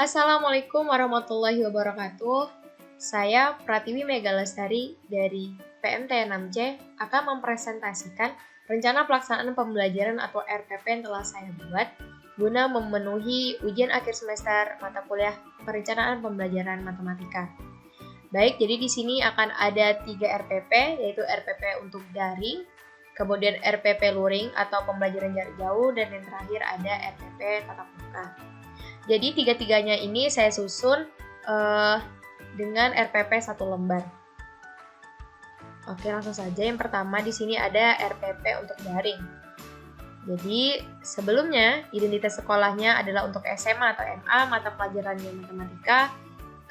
Assalamualaikum warahmatullahi wabarakatuh. Saya Pratiwi Megalestari dari PMT 6C akan mempresentasikan rencana pelaksanaan pembelajaran atau RPP yang telah saya buat guna memenuhi ujian akhir semester mata kuliah perencanaan pembelajaran matematika. Baik, jadi di sini akan ada 3 RPP, yaitu RPP untuk daring, kemudian RPP luring atau pembelajaran jarak jauh, dan yang terakhir ada RPP tatap muka. Jadi tiga-tiganya ini saya susun dengan RPP 1 lembar. Oke, langsung saja. Yang pertama di sini ada RPP untuk daring. Jadi sebelumnya identitas sekolahnya adalah untuk SMA atau MA, mata pelajarannya matematika,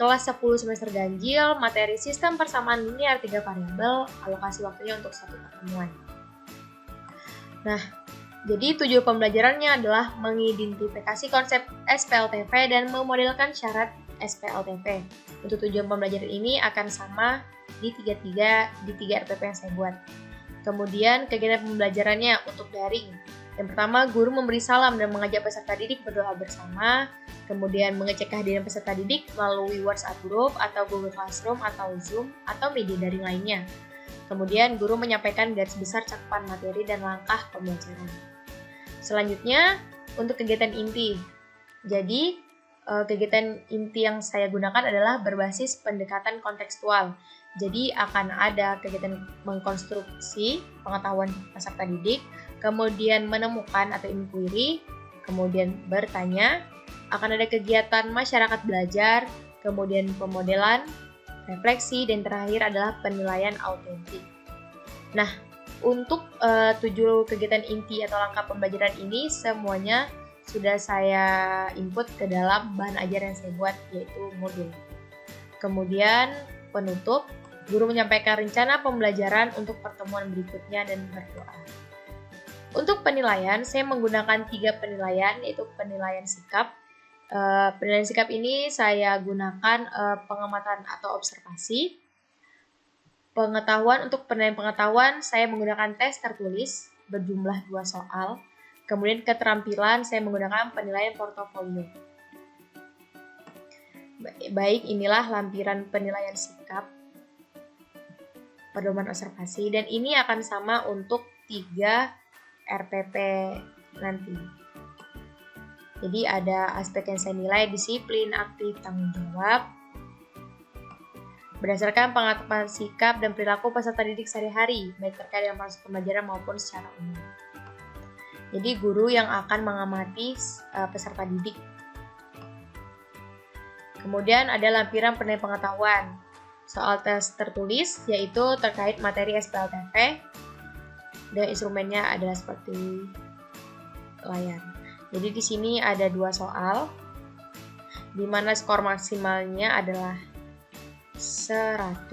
kelas 10 semester ganjil, materi sistem persamaan linear 3 variabel, alokasi waktunya untuk 1 pertemuan. Nah, jadi tujuan pembelajarannya adalah mengidentifikasi konsep SPLTV dan memodelkan syarat SPLTV. Untuk tujuan pembelajaran ini akan sama di 3 RPP yang saya buat. Kemudian kegiatan pembelajarannya untuk daring. Yang pertama, guru memberi salam dan mengajak peserta didik berdoa bersama. Kemudian mengecek kehadiran peserta didik melalui WhatsApp group atau Google Classroom atau Zoom atau media daring lainnya. Kemudian guru menyampaikan garis besar cakupan materi dan langkah pembelajaran. Selanjutnya, untuk kegiatan inti. Jadi, kegiatan inti yang saya gunakan adalah berbasis pendekatan kontekstual. Jadi, akan ada kegiatan mengkonstruksi pengetahuan peserta didik, kemudian menemukan atau inquiry, kemudian bertanya, akan ada kegiatan masyarakat belajar, kemudian pemodelan, refleksi, dan terakhir adalah penilaian autentik. Nah, untuk 7 kegiatan inti atau langkah pembelajaran ini semuanya sudah saya input ke dalam bahan ajar yang saya buat, yaitu modul. Kemudian penutup, guru menyampaikan rencana pembelajaran untuk pertemuan berikutnya dan berdoa. Untuk penilaian, saya menggunakan 3 penilaian, yaitu penilaian sikap. Penilaian sikap ini saya gunakan pengamatan atau observasi. Pengetahuan, untuk penilaian pengetahuan saya menggunakan tes tertulis berjumlah 2 soal. Kemudian keterampilan saya menggunakan penilaian portofolio. Baik, inilah lampiran penilaian sikap pedoman observasi, dan ini akan sama untuk 3 RPP nanti. Jadi ada aspek yang saya nilai: disiplin, aktif, tanggung jawab. Berdasarkan pengetahuan sikap dan perilaku peserta didik sehari-hari, baik terkait dengan proses pembelajaran maupun secara umum. Jadi guru yang akan mengamati peserta didik. Kemudian ada lampiran penilaian pengetahuan. Soal tes tertulis, yaitu terkait materi SPLTV, dan instrumennya adalah seperti layar. Jadi di sini ada 2 soal, di mana skor maksimalnya adalah 100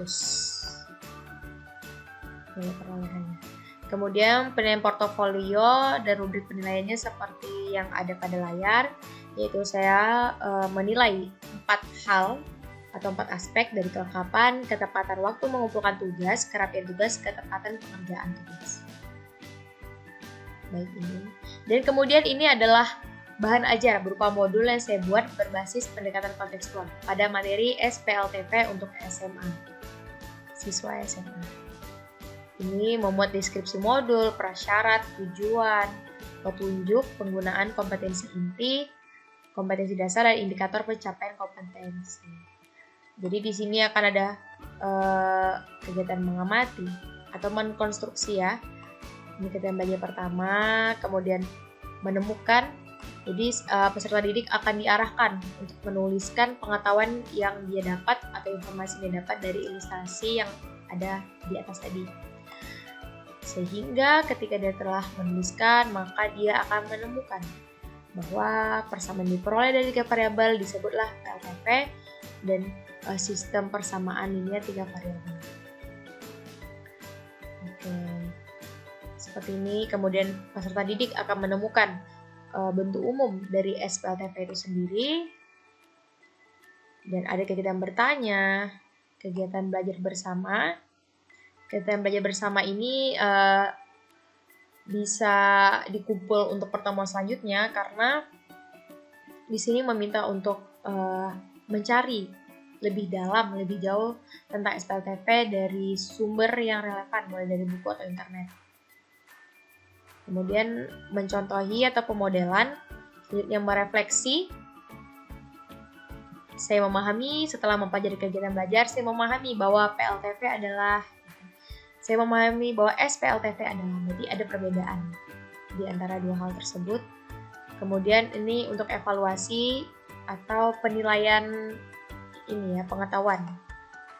nilai perolehannya. Kemudian penilaian portofolio dan rubrik penilaiannya seperti yang ada pada layar, yaitu saya menilai 4 hal atau 4 aspek dari kelengkapan, ketepatan waktu mengumpulkan tugas, kerapian tugas, ketepatan pengerjaan tugas. Baik, ini. Dan kemudian ini adalah bahan ajar berupa modul yang saya buat berbasis pendekatan kontekstual pada materi SPLTV untuk SMA, siswa SMA. Ini memuat deskripsi modul, prasyarat, tujuan, petunjuk, penggunaan kompetensi inti, kompetensi dasar, dan indikator pencapaian kompetensi. Jadi di sini akan ada kegiatan mengamati atau mengkonstruksi ya. Ini kegiatan belajar pertama, kemudian menemukan. Jadi peserta didik akan diarahkan untuk menuliskan pengetahuan yang dia dapat atau informasi yang dia dapat dari ilustrasi yang ada di atas tadi. Sehingga ketika dia telah menuliskan, maka dia akan menemukan bahwa persamaan diperoleh dari 3 variabel disebutlah PLTV, dan sistem persamaan linear 3 variabel. Oke. Seperti ini. Kemudian peserta didik akan menemukan bentuk umum dari SPLTV itu sendiri, dan ada kegiatan bertanya, kegiatan belajar bersama. Kegiatan belajar bersama ini bisa dikumpul untuk pertemuan selanjutnya, karena di sini meminta untuk mencari lebih dalam, lebih jauh tentang SPLTP dari sumber yang relevan, mulai dari buku atau internet. Kemudian mencontohi atau pemodelan, yang merefleksi. Saya memahami setelah mempelajari kegiatan belajar, saya memahami bahwa PLTP adalah, saya memahami bahwa SPLTP adalah, berarti ada perbedaan di antara dua hal tersebut. Kemudian ini untuk evaluasi atau penilaian ini ya, pengetahuan.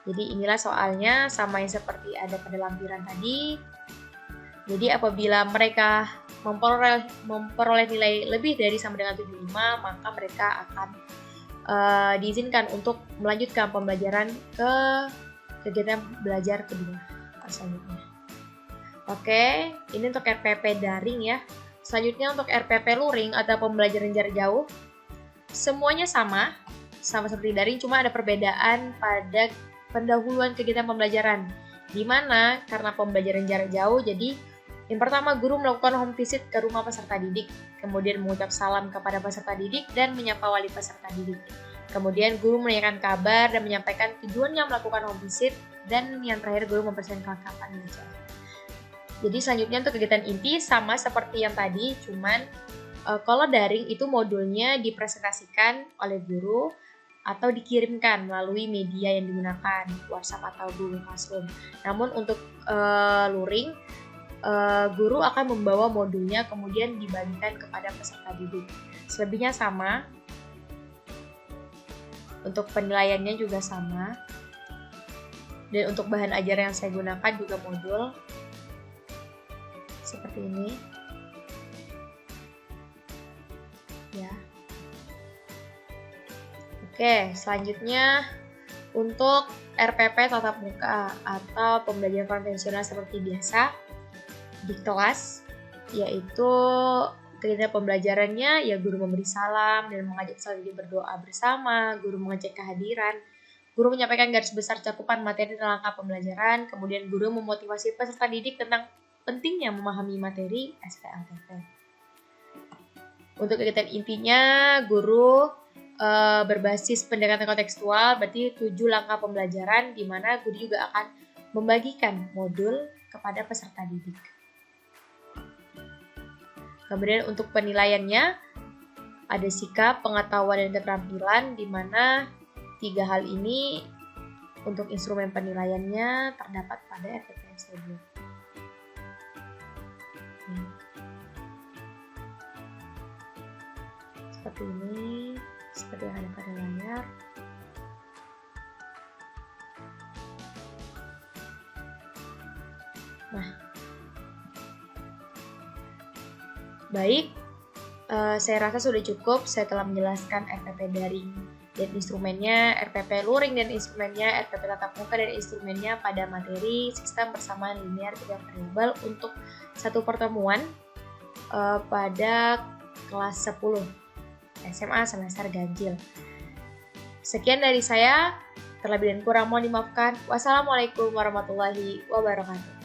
Jadi inilah soalnya, sama yang seperti ada pada lampiran tadi. Jadi apabila mereka memperoleh nilai lebih dari sama dengan 75, maka mereka akan diizinkan untuk melanjutkan pembelajaran ke kegiatan belajar kedua selanjutnya. Oke, ini untuk RPP daring ya. Selanjutnya untuk RPP luring atau pembelajaran jarak jauh, semuanya sama seperti daring, cuma ada perbedaan pada pendahuluan kegiatan pembelajaran. Di mana karena pembelajaran jarak jauh, jadi yang pertama guru melakukan home visit ke rumah peserta didik, kemudian mengucap salam kepada peserta didik dan menyapa wali peserta didik. Kemudian guru menanyakan kabar dan menyampaikan tujuannya melakukan home visit, dan yang terakhir guru mempersiapkan kelengkapan belajar. Jadi selanjutnya untuk kegiatan inti sama seperti yang tadi, cuman kalau daring itu modulnya dipresentasikan oleh guru atau dikirimkan melalui media yang digunakan, WhatsApp atau Google Classroom. Namun untuk luring, guru akan membawa modulnya kemudian dibagikan kepada peserta didik. Selebihnya sama. Untuk penilaiannya juga sama. Dan untuk bahan ajar yang saya gunakan juga modul seperti ini. Ya. Oke, selanjutnya untuk RPP tatap muka atau pembelajaran konvensional seperti biasa di kelas, yaitu kegiatan pembelajarannya ya guru memberi salam dan mengajak peserta didik berdoa bersama, guru mengecek kehadiran, guru menyampaikan garis besar cakupan materi dan langkah pembelajaran, kemudian guru memotivasi peserta didik tentang pentingnya memahami materi SPLTP. Untuk kegiatan intinya, guru berbasis pendekatan kontekstual, berarti 7 langkah pembelajaran, di mana guru juga akan membagikan modul kepada peserta didik. Kemudian untuk penilaiannya, ada sikap, pengetahuan, dan keterampilan, di mana 3 hal ini untuk instrumen penilaiannya terdapat pada RPP ST2. Seperti ini, seperti yang ada pada layar. Nah, baik, saya rasa sudah cukup. Saya telah menjelaskan RPP daring dan instrumennya, RPP luring dan instrumennya, RPP tatap muka dan instrumennya pada materi sistem persamaan linear 3 variabel untuk satu pertemuan pada kelas 10 SMA semester ganjil. Sekian dari saya, terlebih dan kurang mohon dimaafkan. Wassalamualaikum warahmatullahi wabarakatuh.